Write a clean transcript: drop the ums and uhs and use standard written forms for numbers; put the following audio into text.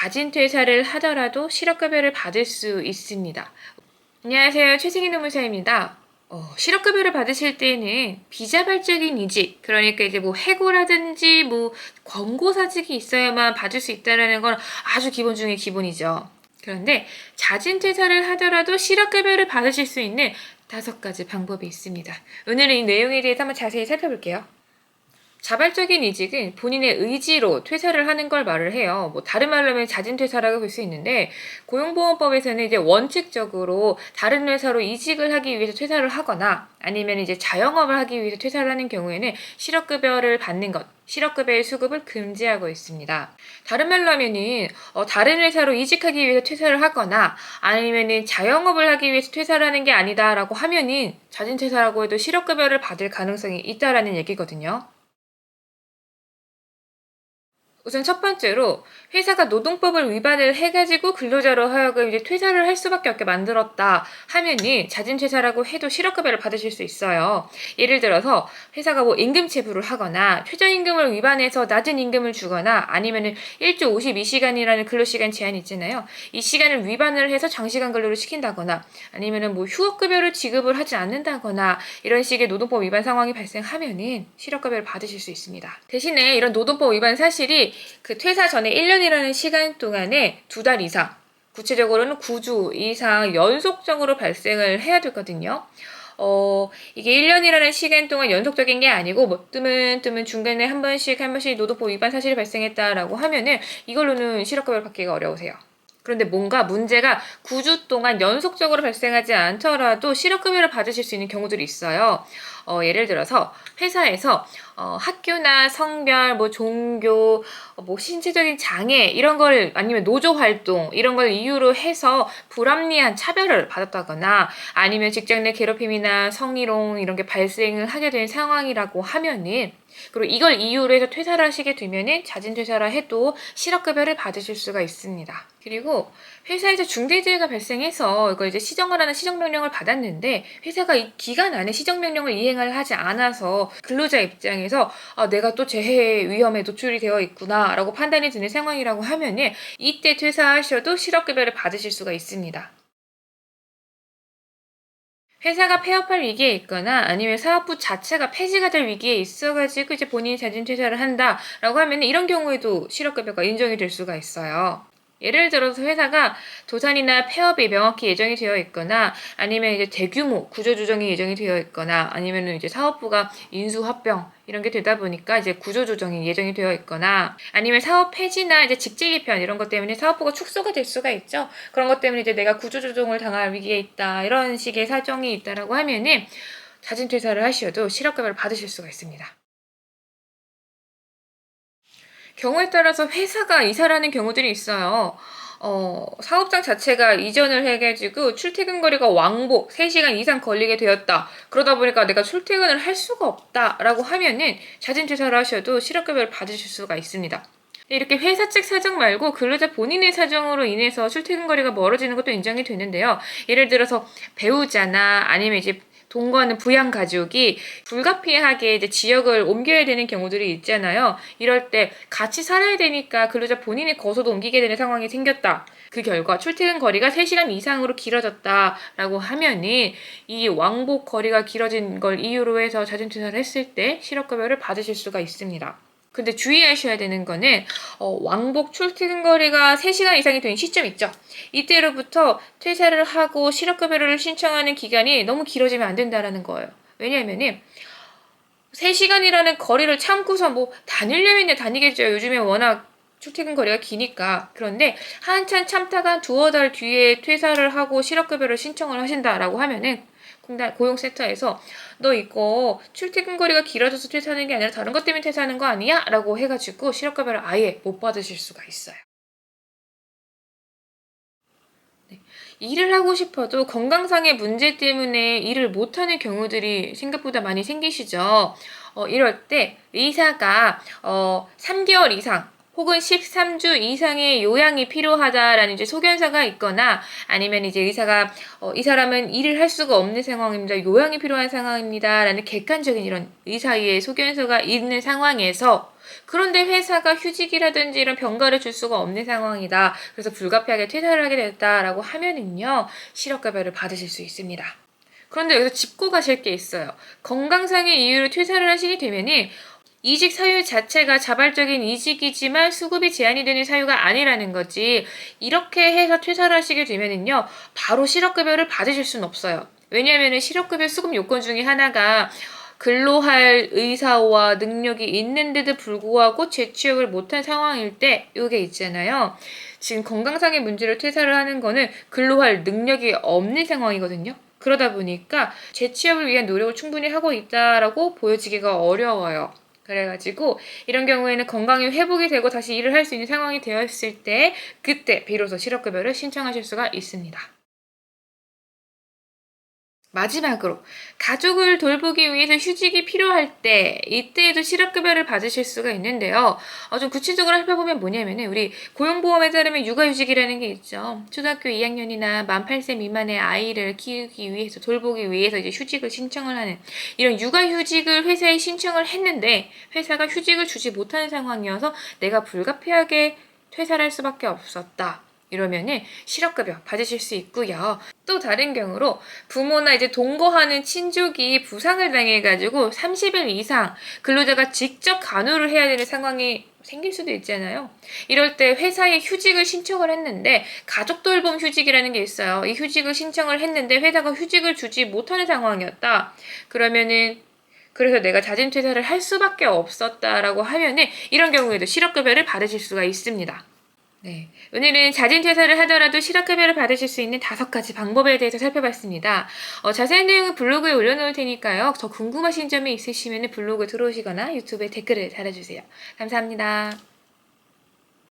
자진 퇴사를 하더라도 실업급여를 받을 수 있습니다. 안녕하세요. 최승희 노무사입니다. 실업급여를 받으실 때는 비자발적인 이직, 그러니까 이제 뭐 해고라든지 뭐 권고사직이 있어야만 받을 수 있다는 건 아주 기본 중에 기본이죠. 그런데 자진 퇴사를 하더라도 실업급여를 받으실 수 있는 5가지 방법이 있습니다. 오늘은 이 내용에 대해서 한번 자세히 살펴볼게요. 자발적인 이직은 본인의 의지로 퇴사를 하는 걸 말을 해요. 뭐 다른 말로 하면 자진 퇴사라고 볼 수 있는데, 고용보험법에서는 이제 원칙적으로 다른 회사로 이직을 하기 위해서 퇴사를 하거나 아니면 이제 자영업을 하기 위해서 퇴사를 하는 경우에는 실업급여를 받는 것, 실업급여의 수급을 금지하고 있습니다. 다른 말로 하면은 다른 회사로 이직하기 위해서 퇴사를 하거나 아니면은 자영업을 하기 위해서 퇴사를 하는 게 아니다라고 하면은 자진 퇴사라고 해도 실업급여를 받을 가능성이 있다라는 얘기거든요. 우선 첫 번째로 회사가 노동법을 위반을 해가지고 근로자로 하여금 이제 퇴사를 할 수밖에 없게 만들었다 하면은 자진 퇴사라고 해도 실업급여를 받으실 수 있어요. 예를 들어서 회사가 뭐 임금 체불을 하거나 최저임금을 위반해서 낮은 임금을 주거나 아니면은 일주 52시간이라는 근로시간 제한이 있잖아요. 이 시간을 위반을 해서 장시간 근로를 시킨다거나 아니면은 뭐 휴업급여를 지급을 하지 않는다거나 이런 식의 노동법 위반 상황이 발생하면은 실업급여를 받으실 수 있습니다. 대신에 이런 노동법 위반 사실이 그 퇴사 전에 1년이라는 시간 동안에 2달 이상, 구체적으로는 9주 이상 연속적으로 발생을 해야 되거든요. 이게 1년이라는 시간 동안 연속적인 게 아니고 뭐 뜨문뜨문 중간에 한 번씩 노동법 위반 사실이 발생했다라고 하면은 이걸로는 실업급여를 받기가 어려우세요. 그런데 뭔가 문제가 9주 동안 연속적으로 발생하지 않더라도 실업급여를 받으실 수 있는 경우들이 있어요. 예를 들어서 회사에서 학교나 성별, 뭐 종교, 뭐 신체적인 장애 이런 걸 아니면 노조 활동 이런 걸 이유로 해서 불합리한 차별을 받았다거나 아니면 직장 내 괴롭힘이나 성희롱 이런 게 발생을 하게 된 상황이라고 하면은 그리고 이걸 이유로 해서 퇴사를 하시게 되면은 자진 퇴사라 해도 실업급여를 받으실 수가 있습니다. 그리고 회사에서 중대재해가 발생해서 이걸 이제 시정을 하는 시정명령을 받았는데 회사가 이 기간 안에 시정명령을 이행을 하지 않아서 근로자 입장에서 내가 또 재해 위험에 노출이 되어 있구나 라고 판단이 드는 상황이라고 하면은 이때 퇴사하셔도 실업급여를 받으실 수가 있습니다. 회사가 폐업할 위기에 있거나 아니면 사업부 자체가 폐지가 될 위기에 있어가지고 이제 본인이 자진 퇴사를 한다라고 하면 이런 경우에도 실업급여가 인정이 될 수가 있어요. 예를 들어서 회사가 도산이나 폐업이 명확히 예정이 되어 있거나 아니면 이제 대규모 구조조정이 예정이 되어 있거나 아니면 이제 사업부가 인수합병 이런 게 되다 보니까 이제 구조조정이 예정이 되어 있거나 아니면 사업 폐지나 이제 직제 개편 이런 것 때문에 사업부가 축소가 될 수가 있죠. 그런 것 때문에 이제 내가 구조조정을 당할 위기에 있다 이런 식의 사정이 있다라고 하면은 자진 퇴사를 하셔도 실업급여를 받으실 수가 있습니다. 경우에 따라서 회사가 이사를 하는 경우들이 있어요. 사업장 자체가 이전을 해가지고 출퇴근 거리가 왕복 3시간 이상 걸리게 되었다. 그러다 보니까 내가 출퇴근을 할 수가 없다라고 하면은 자진 퇴사를 하셔도 실업급여를 받으실 수가 있습니다. 이렇게 회사 측 사정 말고 근로자 본인의 사정으로 인해서 출퇴근 거리가 멀어지는 것도 인정이 되는데요. 예를 들어서 배우자나 아니면 이제 동거하는 부양 가족이 불가피하게 이제 지역을 옮겨야 되는 경우들이 있잖아요. 이럴 때 같이 살아야 되니까 근로자 본인의 거소도 옮기게 되는 상황이 생겼다. 그 결과 출퇴근 거리가 3시간 이상으로 길어졌다라고 하면은 이 왕복 거리가 길어진 걸 이유로 해서 자진 퇴사를 했을 때 실업급여를 받으실 수가 있습니다. 근데 주의하셔야 되는 거는 왕복 출퇴근 거리가 3시간 이상이 된 시점 있죠. 이때로부터 퇴사를 하고 실업급여를 신청하는 기간이 너무 길어지면 안 된다라는 거예요. 왜냐하면은 3시간이라는 거리를 참고서 뭐 다니려면 다니겠죠. 요즘에 워낙 출퇴근 거리가 기니까. 그런데 한참 참다가 2-4달 뒤에 퇴사를 하고 실업급여를 신청을 하신다라고 하면은 고용센터에서 너 이거 출퇴근 거리가 길어져서 퇴사하는 게 아니라 다른 것 때문에 퇴사하는 거 아니야? 라고 해가지고 실업급여를 아예 못 받으실 수가 있어요. 네. 일을 하고 싶어도 건강상의 문제 때문에 일을 못하는 경우들이 생각보다 많이 생기시죠. 이럴 때 의사가 3개월 이상 혹은 13주 이상의 요양이 필요하다라는 이제 소견서가 있거나 아니면 이제 의사가 이 사람은 일을 할 수가 없는 상황입니다. 요양이 필요한 상황입니다라는 객관적인 이런 의사의 소견서가 있는 상황에서 그런데 회사가 휴직이라든지 이런 병가를 줄 수가 없는 상황이다. 그래서 불가피하게 퇴사를 하게 됐다라고 하면은요, 실업급여를 받으실 수 있습니다. 그런데 여기서 짚고 가실 게 있어요. 건강상의 이유로 퇴사를 하시게 되면은 이직 사유 자체가 자발적인 이직이지만 수급이 제한이 되는 사유가 아니라는 거지. 이렇게 해서 퇴사를 하시게 되면은요, 바로 실업급여를 받으실 수는 없어요. 왜냐하면 실업급여 수급 요건 중에 하나가 근로할 의사와 능력이 있는데도 불구하고 재취업을 못한 상황일 때 이게 있잖아요. 지금 건강상의 문제로 퇴사를 하는 거는 근로할 능력이 없는 상황이거든요. 그러다 보니까 재취업을 위한 노력을 충분히 하고 있다라고 보여지기가 어려워요. 그래가지고 이런 경우에는 건강이 회복이 되고 다시 일을 할 수 있는 상황이 되었을 때 그때 비로소 실업급여를 신청하실 수가 있습니다. 마지막으로 가족을 돌보기 위해서 휴직이 필요할 때 이때에도 실업급여를 받으실 수가 있는데요. 좀 구체적으로 살펴보면 뭐냐면은 우리 고용보험에 따르면 육아휴직이라는 게 있죠. 초등학교 2학년이나 만 8세 미만의 아이를 키우기 위해서 돌보기 위해서 이제 휴직을 신청을 하는 이런 육아휴직을 회사에 신청을 했는데 회사가 휴직을 주지 못하는 상황이어서 내가 불가피하게 퇴사를 할 수밖에 없었다. 이러면은 실업급여 받으실 수 있고요. 또 다른 경우로 부모나 이제 동거하는 친족이 부상을 당해가지고 30일 이상 근로자가 직접 간호를 해야 되는 상황이 생길 수도 있잖아요. 이럴 때 회사에 휴직을 신청을 했는데 가족 돌봄 휴직이라는 게 있어요. 이 휴직을 신청을 했는데 회사가 휴직을 주지 못하는 상황이었다. 그러면은 그래서 내가 자진 퇴사를 할 수밖에 없었다라고 하면은 이런 경우에도 실업급여를 받으실 수가 있습니다. 네, 오늘은 자진 퇴사를 하더라도 실업급여를 받으실 수 있는 5가지 방법에 대해서 살펴봤습니다. 자세한 내용은 블로그에 올려놓을 테니까요. 더 궁금하신 점이 있으시면 블로그 들어오시거나 유튜브에 댓글을 달아주세요. 감사합니다.